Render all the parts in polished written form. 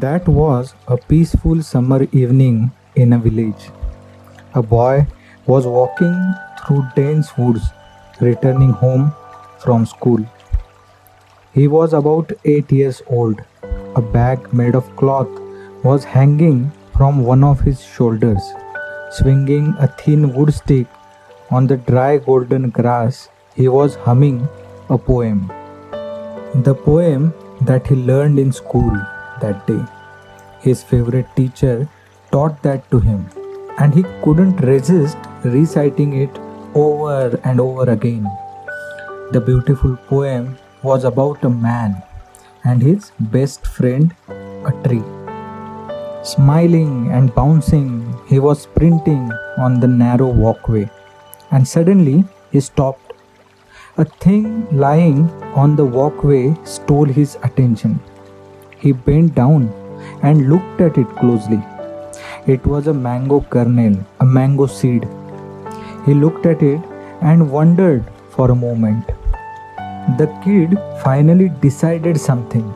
That was a peaceful summer evening in a village. A boy was walking through dense woods, returning home from school. He was about 8 years old. A bag made of cloth was hanging from one of his shoulders. Swinging a thin wood stick on the dry golden grass, he was humming a poem. The poem that he learned in school that day. His favorite teacher taught that to him, and he couldn't resist reciting it over and over again. The beautiful poem was about a man and his best friend, a tree. Smiling and bouncing, he was sprinting on the narrow walkway, and suddenly he stopped. A thing lying on the walkway stole his attention. He bent down and looked at it closely. It was a mango kernel, a mango seed. He looked at it and wondered for a moment. The kid finally decided something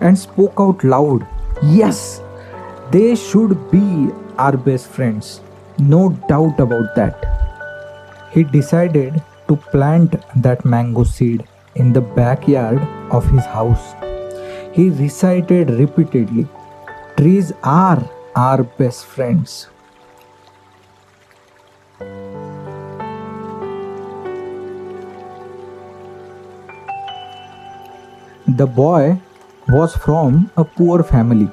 and spoke out loud. Yes, they should be our best friends. No doubt about that. He decided to plant that mango seed in the backyard of his house. He recited repeatedly, trees are our best friends. The boy was from a poor family.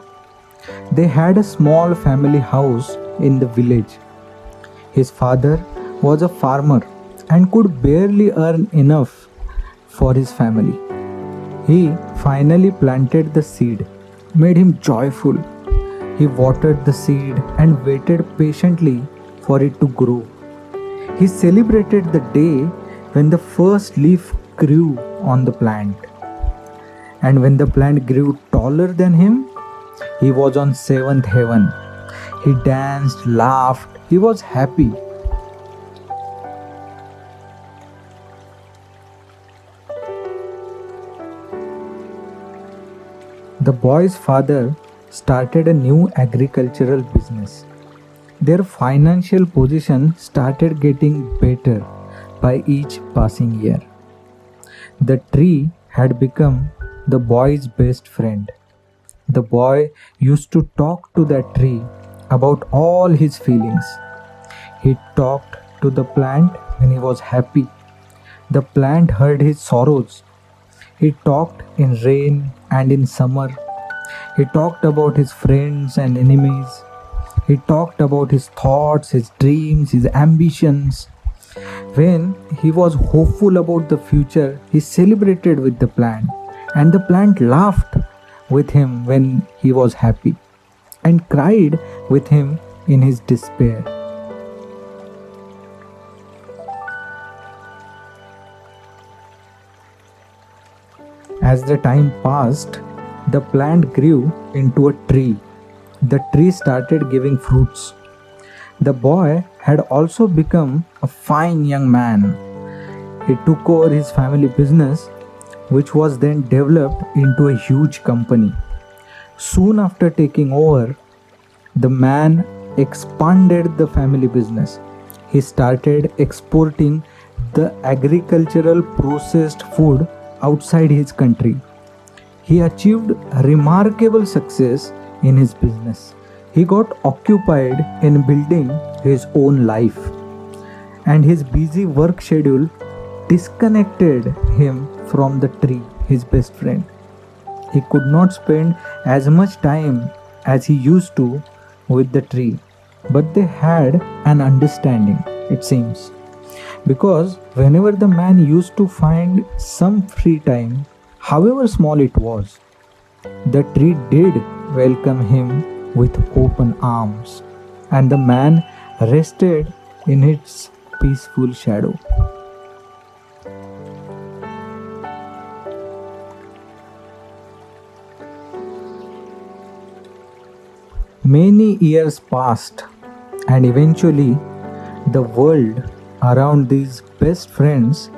They had a small family house in the village. His father was a farmer and could barely earn enough for his family. He finally planted the seed, made him joyful. He watered the seed and waited patiently for it to grow. He celebrated the day when the first leaf grew on the plant. And when the plant grew taller than him, he was on seventh heaven. He danced, laughed, he was happy. The boy's father started a new agricultural business. Their financial position started getting better by each passing year. The tree had become the boy's best friend. The boy used to talk to that tree about all his feelings. He talked to the plant when he was happy. The plant heard his sorrows. He talked in rain and in summer. He talked about his friends and enemies. He talked about his thoughts, his dreams, his ambitions. When he was hopeful about the future, he celebrated with the plant, and the plant laughed with him when he was happy and cried with him in his despair. As the time passed, the plant grew into a tree. The tree started giving fruits. The boy had also become a fine young man. He took over his family business, which was then developed into a huge company. Soon after taking over, the man expanded the family business. He started exporting the agricultural processed food outside his country. He achieved remarkable success in his business. He got occupied in building his own life, and his busy work schedule disconnected him from the tree, his best friend. He could not spend as much time as he used to with the tree, but they had an understanding, it seems, because whenever the man used to find some free time, however small it was, the tree did welcome him with open arms, and the man rested in its peaceful shadow. Many years passed, and eventually, the world around these best friends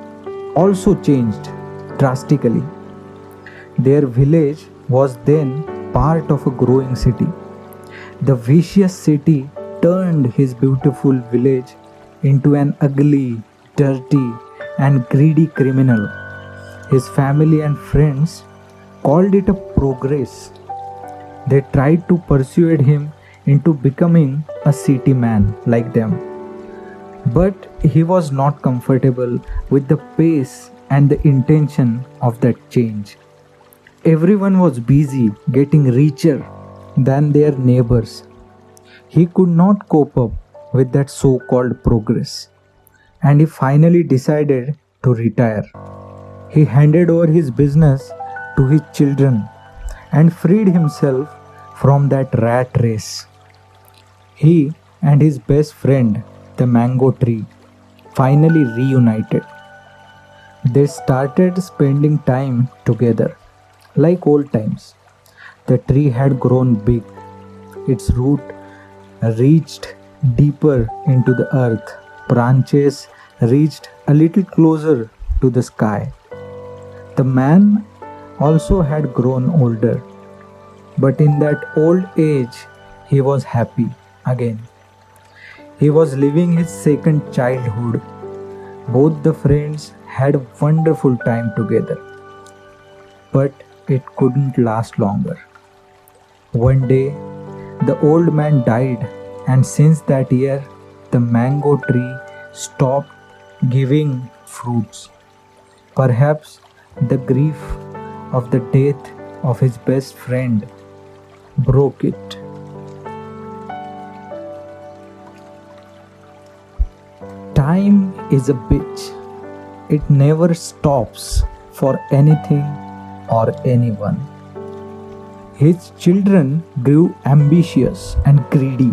also changed drastically. Their village was then part of a growing city. The vicious city turned his beautiful village into an ugly, dirty, and greedy criminal. His family and friends called it a progress. They tried to persuade him into becoming a city man like them. But he was not comfortable with the pace and the intention of that change. Everyone was busy getting richer than their neighbors. He could not cope up with that so called progress, and he finally decided to retire. He handed over his business to his children and freed himself from that rat race. He and his best friend, the mango tree, finally reunited. They started spending time together like old times. The tree had grown big. Its root reached deeper into the earth. Branches reached a little closer to the sky. The man also had grown older, but in that old age, he was happy again. He was living his second childhood. Both the friends had a wonderful time together, but it couldn't last longer. One day, the old man died, and since that year, the mango tree stopped giving fruits. Perhaps the grief of the death of his best friend broke it. Time is a bitch. It never stops for anything or anyone. His children grew ambitious and greedy.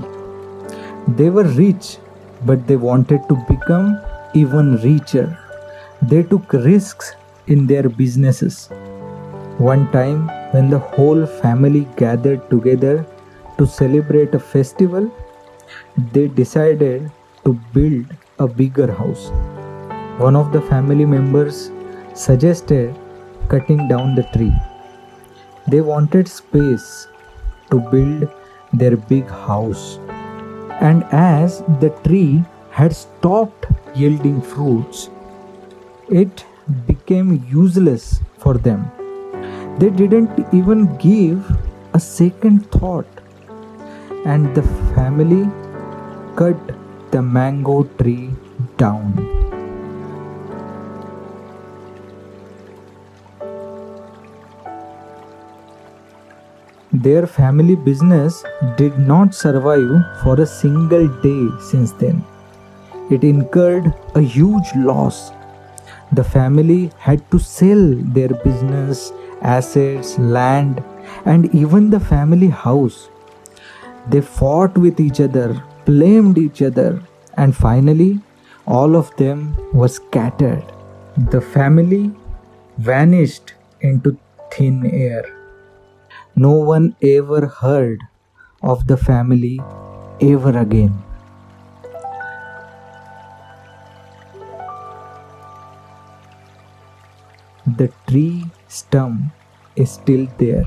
They were rich, but they wanted to become even richer. They took risks in their businesses. One time, when the whole family gathered together to celebrate a festival, they decided to build a bigger house. One of the family members suggested cutting down the tree. They wanted space to build their big house. And as the tree had stopped yielding fruits, it became useless for them. They didn't even give a second thought, and the family cut the mango tree down. Their family business did not survive for a single day since then. It incurred a huge loss. The family had to sell their business, assets, land, and even the family house. They fought with each other, blamed each other, and finally, all of them were scattered. The family vanished into thin air. No one ever heard of the family ever again. The tree stump is still there,